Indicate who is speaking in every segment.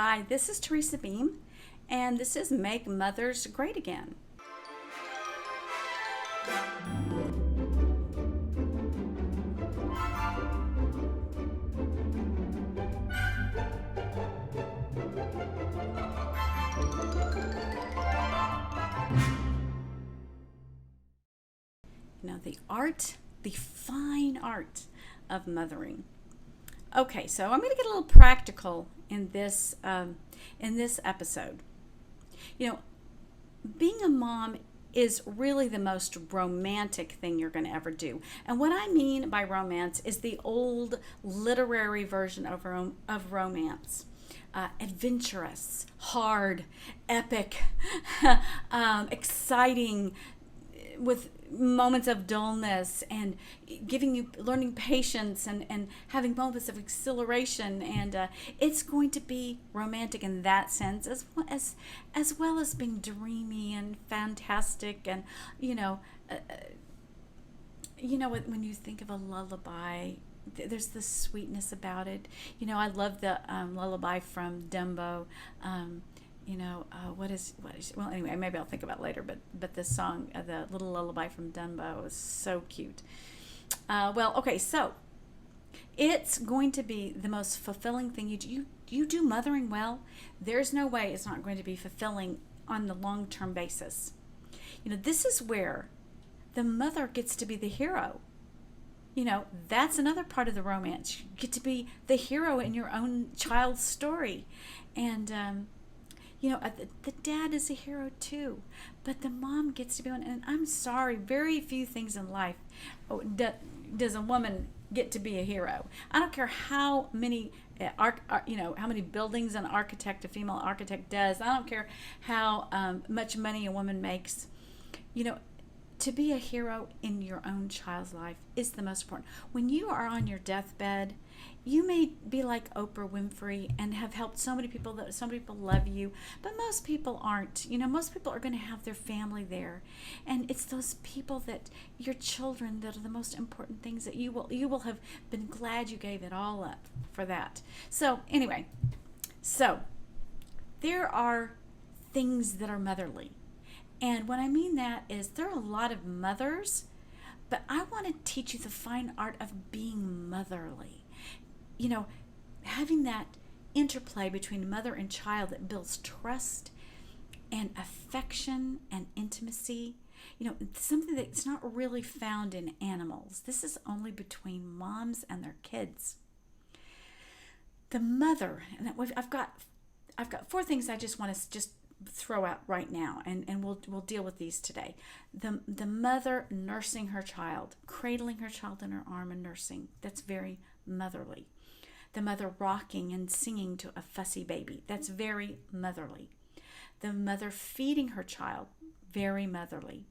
Speaker 1: Hi, this is Teresa Beem, and this is Make Mothers Great Again. The fine art of mothering. Okay, so I'm going to get a little practical in this episode. You know, being a mom is really the most romantic thing you're going to ever do. And what I mean by romance is the old literary version of romance. Adventurous, hard, epic, exciting, with moments of dullness and learning patience and having moments of exhilaration, and it's going to be romantic in that sense, as well as being dreamy and fantastic. And when you think of a lullaby, there's this sweetness about it. I love the lullaby from Dumbo. Well, anyway, maybe I'll think about it later, but this song, the little lullaby from Dumbo, is so cute. Okay, so it's going to be the most fulfilling thing you do. You do mothering well. There's no way it's not going to be fulfilling on the long-term basis. This is where the mother gets to be the hero. That's another part of the romance. You get to be the hero in your own child's story. And the dad is a hero too, but the mom gets to be one. And I'm sorry, very few things in life does a woman get to be a hero. I don't care how many how many buildings a female architect does. I don't care how much money a woman makes. To be a hero in your own child's life is the most important. When you are on your deathbed, you may be like Oprah Winfrey and have helped so many people, that some people love you, but most people aren't. Most people are going to have their family there, and it's those people, that your children, that are the most important things, that you will have been glad you gave it all up for that. So anyway, there are things that are motherly. And what I mean that is, there are a lot of mothers, but I want to teach you the fine art of being motherly. Having that interplay between mother and child that builds trust and affection and intimacy. Something that's not really found in animals. This is only between moms and their kids. The mother, and I've got 4 things I just want to throw out right now, and we'll deal with these today. The mother nursing her child, cradling her child in her arm and nursing. That's very motherly. The mother rocking and singing to a fussy baby. That's very motherly. The mother feeding her child. Very motherly.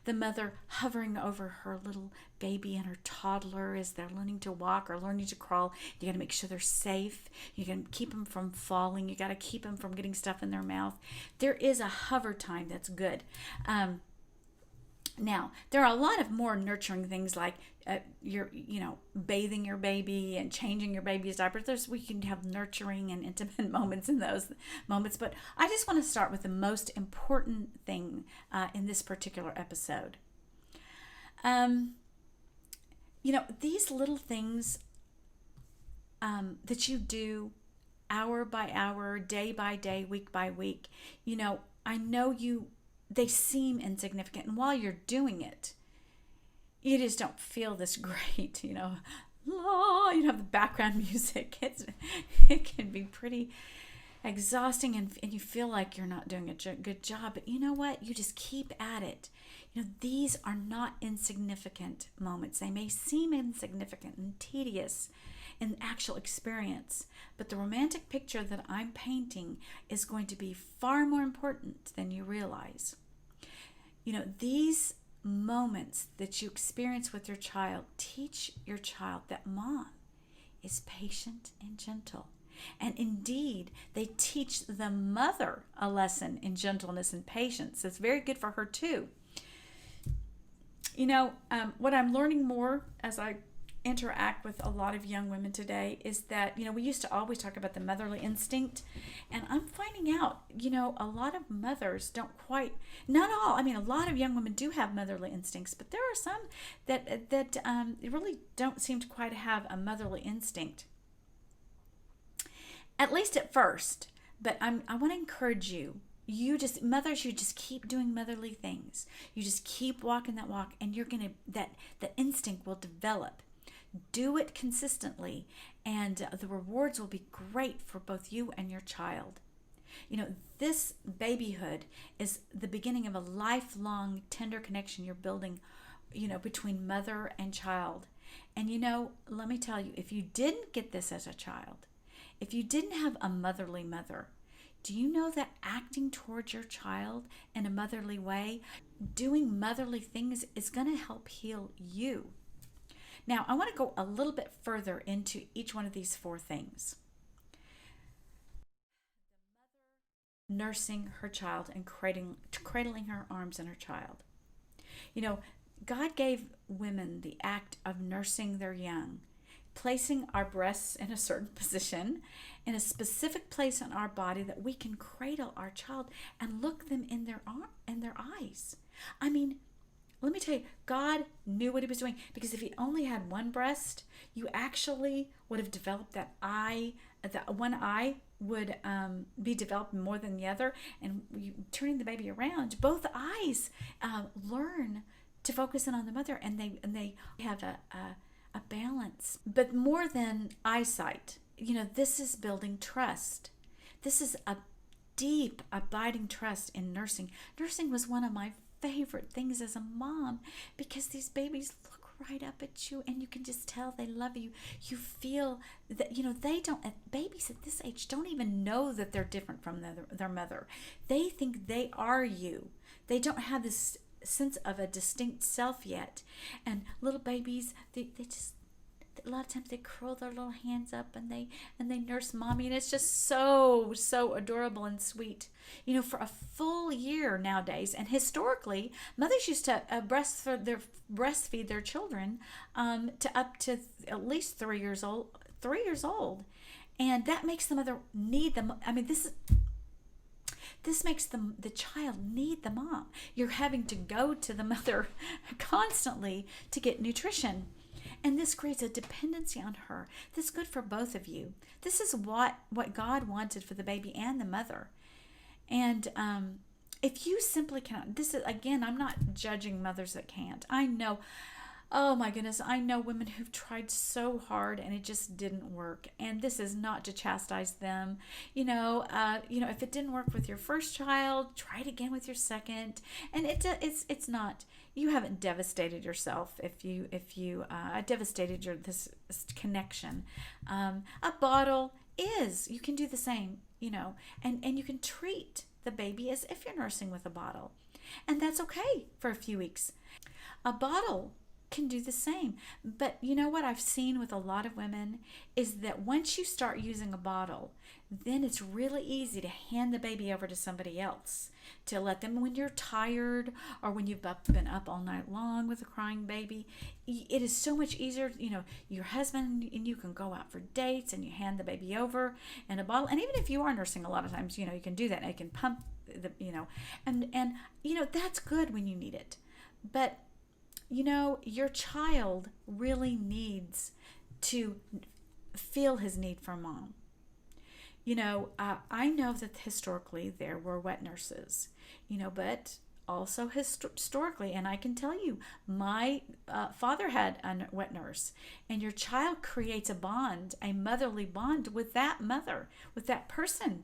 Speaker 1: The mother hovering over her little baby and her toddler as they're learning to walk or learning to crawl. You got to make sure they're safe. You got to keep them from falling. You got to keep them from getting stuff in their mouth. There is a hover time that's good. Now, there are a lot of more nurturing things, like bathing your baby and changing your baby's diapers. We can have nurturing and intimate moments in those moments. But I just want to start with the most important thing in this particular episode. These little things that you do hour by hour, day by day, week by week, I know they seem insignificant. And while you're doing it, you just don't feel this great, you have the background music. It can be pretty exhausting, and you feel like you're not doing a good job. But you know what? You just keep at it. These are not insignificant moments. They may seem insignificant and tedious in actual experience, but the romantic picture that I'm painting is going to be far more important than you realize. These moments that you experience with your child teach your child that mom is patient and gentle. And indeed, they teach the mother a lesson in gentleness and patience. It's very good for her too. What I'm learning more as I interact with a lot of young women today is that, we used to always talk about the motherly instinct, and I'm finding out, a lot of mothers don't quite, not all, I mean, a lot of young women do have motherly instincts, but there are some that really don't seem to quite have a motherly instinct, at least at first. But I want to encourage you. Mothers, you just keep doing motherly things. You just keep walking that walk, and you're gonna that instinct will develop. Do it consistently, and the rewards will be great for both you and your child. This babyhood is the beginning of a lifelong tender connection you're building, between mother and child. And let me tell you, if you didn't get this as a child, if you didn't have a motherly mother, do you know that acting towards your child in a motherly way, doing motherly things, is going to help heal you? Now, I want to go a little bit further into each one of these four things. Nursing her child and cradling her arms in her child. God gave women the act of nursing their young, placing our breasts in a certain position, in a specific place on our body that we can cradle our child and look them in their eyes. I mean, let me tell you, God knew what he was doing, because if he only had one breast, you actually would have developed that eye. That one eye would be developed more than the other, and turning the baby around, both eyes learn to focus in on the mother, and they have a balance. But more than eyesight, this is building trust. This is a deep, abiding trust in nursing. Nursing was one of my favorite things as a mom, because these babies look right up at you, and you can just tell they love you. You feel that, babies at this age don't even know that they're different from their mother. They think they are you. They don't have this sense of a distinct self yet. And little babies, they just, a lot of times they curl their little hands up, and they nurse mommy, and it's just so adorable and sweet. For a full year nowadays, and historically, mothers used to breastfeed their children to up to at least 3 years old. 3 years old, and that makes the mother need them. I mean, this makes the child need the mom. You're having to go to the mother constantly to get nutrition. And this creates a dependency on her. This is good for both of you. This is what God wanted for the baby and the mother. And if you simply cannot, this is, again, I'm not judging mothers that can't. I know, oh my goodness, I know women who've tried so hard and it just didn't work. And this is not to chastise them. If it didn't work with your first child, try it again with your second. And it's not. You haven't devastated yourself if you devastated this connection. A bottle is. You can do the same, and you can treat the baby as if you're nursing with a bottle, and that's okay for a few weeks. A bottle can do the same. But you know what I've seen with a lot of women is that once you start using a bottle, then it's really easy to hand the baby over to somebody else, to let them, when you're tired or when you've been up all night long with a crying baby, it is so much easier. Your husband and you can go out for dates, and you hand the baby over in a bottle. And even if you are nursing, a lot of times, you can do that, and you can pump and that's good when you need it. But your child really needs to feel his need for mom. I know that historically there were wet nurses, but also historically, and I can tell you, my father had a wet nurse, and your child creates a bond, a motherly bond with that mother, with that person,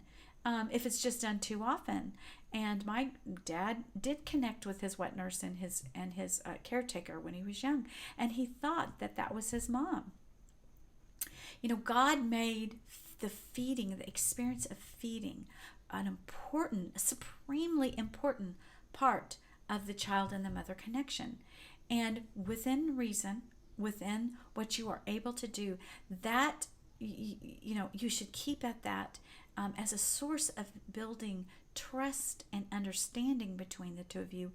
Speaker 1: if it's just done too often. And my dad did connect with his wet nurse and his caretaker when he was young, and he thought that was his mom. God made the experience of feeding, an important, supremely important part of the child and the mother connection. And within reason, within what you are able to do, that you should keep at that as a source of building trust and understanding between the two of you,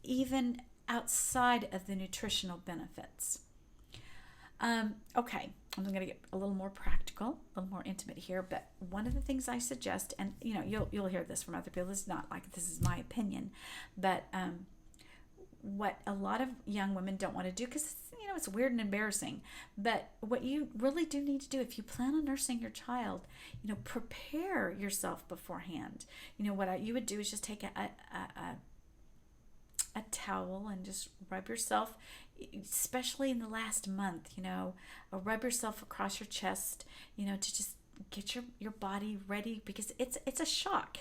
Speaker 1: even outside of the nutritional benefits. Okay, I'm going to get a little more practical, a little more intimate here. But one of the things I suggest, and you'll hear this from other people. It's not like this is my opinion, but what a lot of young women don't want to do, because it's weird and embarrassing, but what you really do need to do if you plan on nursing your child, prepare yourself beforehand. What you would do is just take a towel and just rub yourself, especially in the last month, rub yourself across your chest, to just get your body ready, because it's a shock.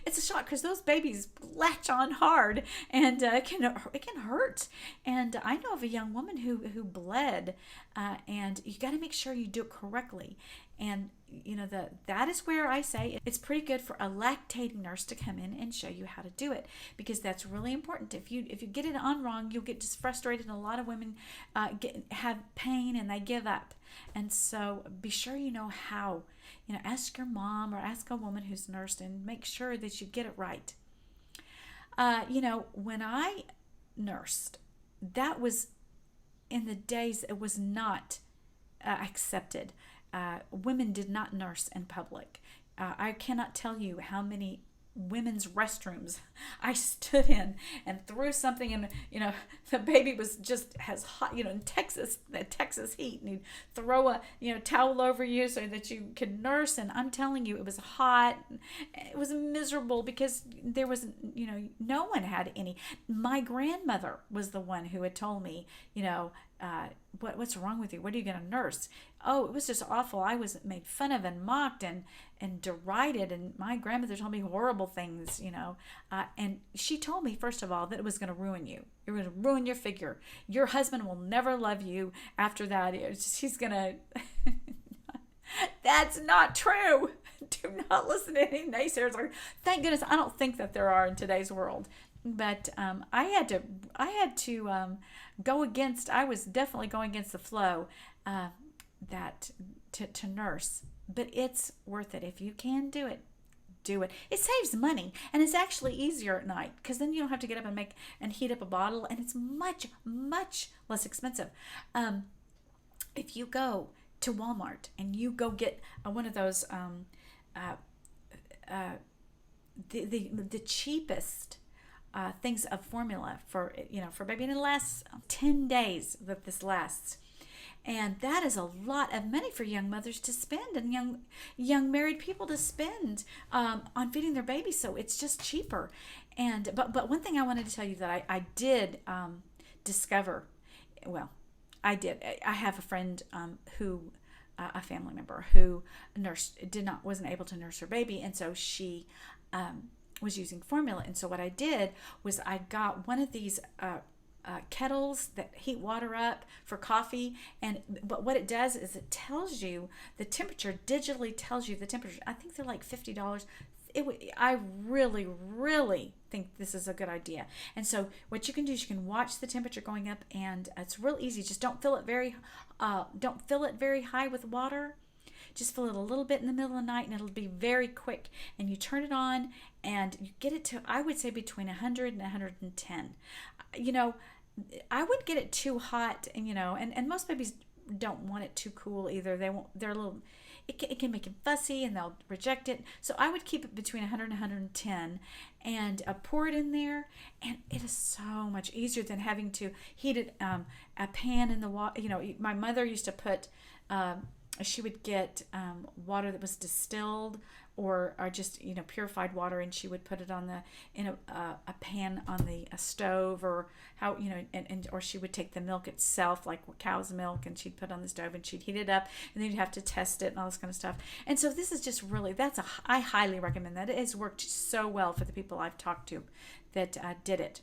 Speaker 1: It's a shock because those babies latch on hard, and it can hurt. And I know of a young woman who bled, and you got to make sure you do it correctly. And that is where I say it's pretty good for a lactating nurse to come in and show you how to do it, because that's really important. If you get it on wrong, you'll get just frustrated, and a lot of women have pain and they give up. And so be sure you know how. Ask your mom or ask a woman who's nursed and make sure that you get it right. When I nursed, that was in the days it was not accepted. Women did not nurse in public. I cannot tell you how many women's restrooms I stood in and threw something in. The baby was just as hot, in Texas, the Texas heat, and you'd throw a towel over you so that you could nurse. And I'm telling you, it was hot. It was miserable because there was no one had any. My grandmother was the one who had told me, what's wrong with you? What are you going to nurse? Oh, it was just awful. I was made fun of and mocked and derided. And my grandmother told me horrible things, and she told me, first of all, that it was going to ruin you. It was going to ruin your figure. Your husband will never love you after that. He's going to... That's not true. Do not listen to any naysayers. Thank goodness I don't think that there are in today's world. But I had to go against. I was definitely going against the flow to nurse. But it's worth it if you can do it. Do it. It saves money, and it's actually easier at night, because then you don't have to get up and heat up a bottle, and it's much less expensive. If you go to Walmart and you go get one of those the cheapest things of formula for baby, and it lasts 10 days that this lasts. And that is a lot of money for young mothers to spend, and young married people to spend on feeding their babies. So it's just cheaper. And but one thing I wanted to tell you that I did discover. Well, I did. I have a friend who, a family member who wasn't able to nurse her baby, and so she was using formula. And so what I did was I got one of these kettles that heat water up for coffee, but what it does is it tells you the temperature, digitally tells you the temperature. I think they're like $50. I really think this is a good idea. And so what you can do is you can watch the temperature going up, and it's real easy. Just don't fill it very high with water. Just fill it a little bit in the middle of the night, and it'll be very quick. And you turn it on, and you get it to, I would say, between 100 and 110. I wouldn't get it too hot, and most babies don't want it too cool either. They're a little, it can make them fussy, and they'll reject it. So I would keep it between 100 and 110, and pour it in there. And it is so much easier than having to heat it, a pan in the water. My mother used to put, she would get water that was distilled or just purified water, and she would put it in a pan on the stove, or or she would take the milk itself, like cow's milk, and she'd put it on the stove, and she'd heat it up, and then you'd have to test it and all this kind of stuff. And so this is just really, I highly recommend that. It has worked so well for the people I've talked to that did it.